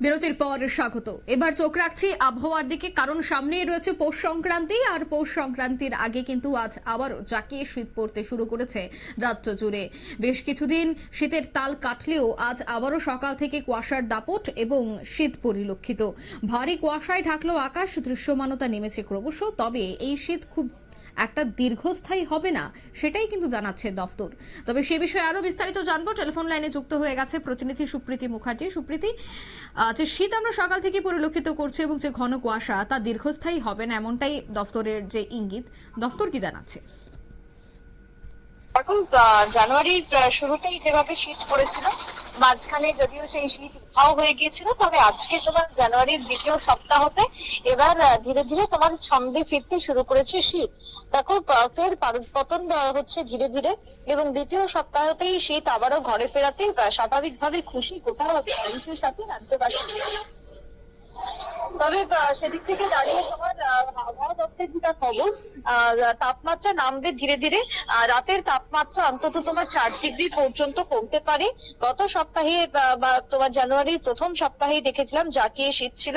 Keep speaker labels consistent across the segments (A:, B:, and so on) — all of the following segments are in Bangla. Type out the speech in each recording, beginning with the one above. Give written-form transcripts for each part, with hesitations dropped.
A: বিরতির পর স্বাগত। এবার চোখ রাখছি আবহাওয়ার দিকে, কারণ সামনেই রয়েছে পৌষ সংক্রান্তি। আর পৌষ সংক্রান্তির আগে কিন্তু আজ আবারও জাঁকিয়ে শীত পড়তে শুরু করেছে রাজ্য জুড়ে। বেশ কিছুদিন শীতের তাল কাটলেও আজ আবারও সকাল থেকে কুয়াশার দাপট এবং শীত পরিলক্ষিত। ভারী কুয়াশায় ঢাকলো আকাশ, দৃশ্যমানতা নেমেছে ক্রমশ। তবে এই শীত খুব একটা দীর্ঘস্থায়ী হবে না, সেটাই কিন্তু জানাচ্ছে দফতর। তবে সে বিষয়ে আরো বিস্তারিত জানবো। টেলিফোন লাইনে যুক্ত হয়ে গেছে প্রতিনিধি সুপ্রীতি মুখার্জি। সুপ্রীতি, যে শীত আমরা সকাল থেকে পরিলক্ষিত করছি এবং যে ঘন কুয়াশা তা দীর্ঘস্থায়ী হবে না, এমনটাই দফতরের যে ইঙ্গিত, দফতর কি জানাচ্ছে?
B: এখন জানুয়ারির শুরুতেই যেভাবে শীত পড়েছিল, মাঝখানে যদিও সেই শীত উধাও হয়ে গিয়েছিল, তবে আজকে তোমার জানুয়ারির দ্বিতীয় সপ্তাহতে এবার ধীরে ধীরে তোমার ছন্দে ফিরতে শুরু করেছে শীত। দেখো, ফের পারদ পতন হচ্ছে ধীরে ধীরে, এবং দ্বিতীয় সপ্তাহতেই শীত আবারও ঘরে ফেরাতে স্বাভাবিকভাবে খুশি কোথাও মানুষের সাথে রাজ্যবাসী। তবে সেদিক থেকে দাঁড়িয়ে তোমার আবহাওয়া দপ্তরের যেটা খবর, তাপমাত্রা নামবে ধীরে ধীরে। রাতের তাপমাত্রা অন্তত তোমার 4 ডিগ্রি পর্যন্ত কমতে পারে। গত সপ্তাহে বা তোমার জানুয়ারির প্রথম সপ্তাহেই দেখেছিলাম জাঁকিয়ে শীত ছিল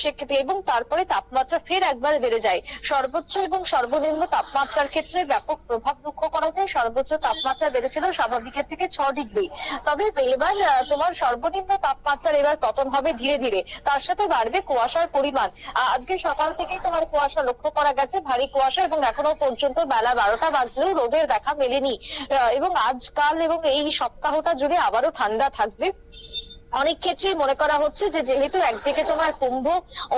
B: সেক্ষেত্রে, এবং তারপরে তাপমাত্রা ফের একবার বেড়ে যায়। সর্বোচ্চ এবং সর্বনিম্ন তাপমাত্রার ক্ষেত্রে ব্যাপক প্রভাব লক্ষ্য করা যায়। সর্বোচ্চ তাপমাত্রা বেড়েছিল স্বাভাবিকের থেকে 6 ডিগ্রি। তবে এবার তোমার সর্বনিম্ন তাপমাত্রার এবার পতন হবে ধীরে ধীরে, তার সাথে বাড়বে কুয়াশার পরিমাণ। আজকে সকাল থেকেই তোমার কুয়াশা লক্ষ্য করা গেছে, ভারী কুয়াশা, এবং এখনো পর্যন্ত বেলা 12টা বাজলেও রোদের দেখা মেলেনি। এবং আজকাল এবং এই সপ্তাহটা জুড়ে আবারও ঠান্ডা থাকবে। অনেক ক্ষেত্রে মনে করা হচ্ছে যে যেহেতু একদিকে তোমার কুম্ভ,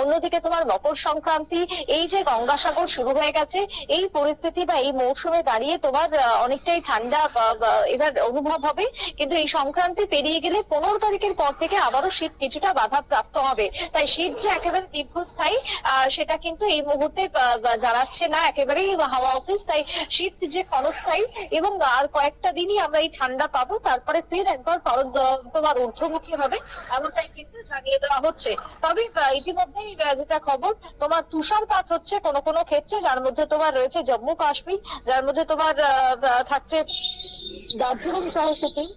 B: অন্যদিকে তোমার মকর সংক্রান্তি, এই যে গঙ্গাসাগর শুরু হয়ে গেছে, এই পরিস্থিতি বা এই মৌসুমে দাঁড়িয়ে তোমার অনেকটাই ঠান্ডা এবার অনুভব হবে। কিন্তু এই সংক্রান্তি পেরিয়ে গেলে 15 তারিখের পর থেকে আবারও শীত কিছুটা বাধা প্রাপ্ত হবে। তাই শীত যে একেবারে দীর্ঘস্থায়ী সেটা কিন্তু এই মুহূর্তে জানাচ্ছে না একেবারেই হাওয়া অফিস। তাই শীত যে ক্ষণস্থায়ী, এবং আর কয়েকটা দিনই আমরা এই ঠান্ডা পাবো, তারপরে ফের একবার তোমার ঊর্ধ্বমুখী হবে, এমনটাই কিন্তু জানিয়ে দেওয়া হচ্ছে। তবে ইতিমধ্যেই যেটা খবর, তোমার তুষারপাত হচ্ছে কোনো কোনো ক্ষেত্রে, যার মধ্যে তোমার রয়েছে জম্মু কাশ্মীর, যার মধ্যে তোমার থাকছে দার্জিলিং সহ সিকিম,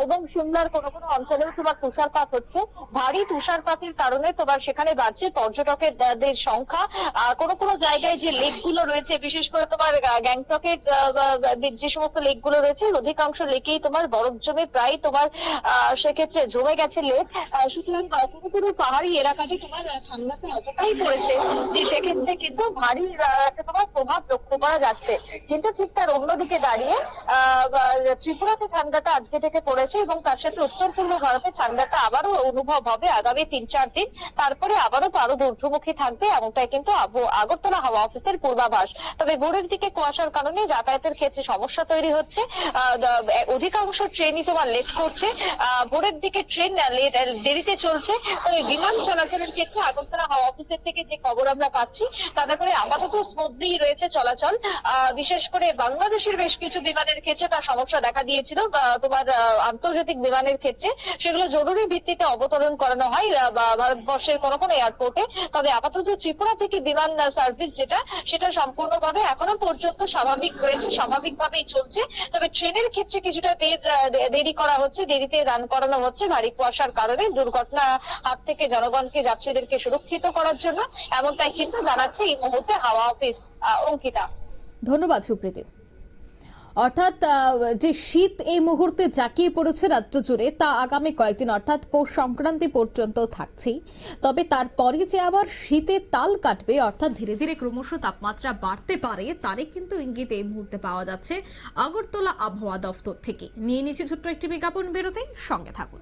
B: এবং সিমলার কোনো কোনো অঞ্চলেও তোমার তুষারপাত হচ্ছে। ভারী তুষারপাতের কারণে তোমার সেখানে বাড়ছে পর্যটকদের সংখ্যা। কোনো কোনো জায়গায় যে লেক গুলো রয়েছে, বিশেষ করে তোমার গ্যাংটকের যে সমস্ত লেক গুলো রয়েছে, অধিকাংশ লেকেই তোমার বরফ জমে প্রায় তোমার সেক্ষেত্রে জমে গেছে লেক। সুতরাং কোনো কোনো পাহাড়ি এলাকাতে তোমার ঠান্ডাটা এতটাই পড়েছে যে সেক্ষেত্রে কিন্তু ভারী তোমার প্রভাব লক্ষ্য করা যাচ্ছে। কিন্তু ঠিক তার অন্যদিকে দাঁড়িয়ে ত্রিপুরাতে ঠান্ডাটা আজকে থেকে পড়েছে, এবং তার সাথে উত্তর পূর্ব ভারতে ঠান্ডাটা আবারও অনুভব হবে আগামী 3-4 দিন। তারপরে আবারও পারদ ঊর্ধ্বমুখী থাকবে, এমনটাই কিন্তু আগরতলা হাওয়া অফিসের পূর্বাভাস। তবে ভোরের দিকে কুয়াশার কারণে যাতায়াতের ক্ষেত্রে সমস্যা তৈরি হচ্ছে। অধিকাংশ ট্রেনই তোমার লেট করছে, ভোরের দিকে ট্রেন দেরিতে চলছে। তবে বিমান চলাচলের ক্ষেত্রে আগরতলা হাওয়া অফিসের থেকে যে খবর আমরা পাচ্ছি, তাতে করে আপাতত স্মুথলি রয়েছে চলাচল। বিশেষ করে বাংলাদেশের বেশ কিছু বিমানের ক্ষেত্রে তার সমস্যা দেখা দিয়েছিল, তোমার আন্তর্জাতিক বিমানের ক্ষেত্রে সেগুলো জরুরি ভিত্তিতে অবতরণ করানো হয় ভারতবর্ষের কোনো কোনো এয়ারপোর্টে। তবে আপাতত ত্রিপুরা থেকে বিমান সার্ভিস সেটা সম্পূর্ণভাবে এখনো পর্যন্ত স্বাভাবিক রয়েছে, স্বাভাবিকভাবেই চলছে। তবে ট্রেনের ক্ষেত্রে কিছুটা দেরি করা হচ্ছে, দেরিতে রান করানো হচ্ছে ভারী কুয়াশার কারণে, দুর্ঘটনা হাত থেকে জনগণকে, যাত্রীদেরকে সুরক্ষিত করার জন্য, এমনটাই কিন্তু জানাচ্ছে এই মুহূর্তে হাওয়া অফিস। অঙ্কিতা,
A: ধন্যবাদ সুপ্রীতি। অর্থাৎ যে শীত এই মুহূর্তে জাঁকিয়ে পড়েছে রাজ্য জুড়ে, তা আগামী কয়েকদিন অর্থাৎ পৌষ সংক্রান্তি পর্যন্ত থাকছেই। তবে তারপরে যে আবার শীতের তাল কাটবে, অর্থাৎ ধীরে ধীরে ক্রমশ তাপমাত্রা বাড়তে পারে, তারই কিন্তু ইঙ্গিত এই মুহূর্তে পাওয়া যাচ্ছে আগরতলা আবহাওয়া দফতর থেকে। নিয়ে নিচ্ছে ছোট্ট একটি বিজ্ঞাপন বিরতি, সঙ্গে থাকুন।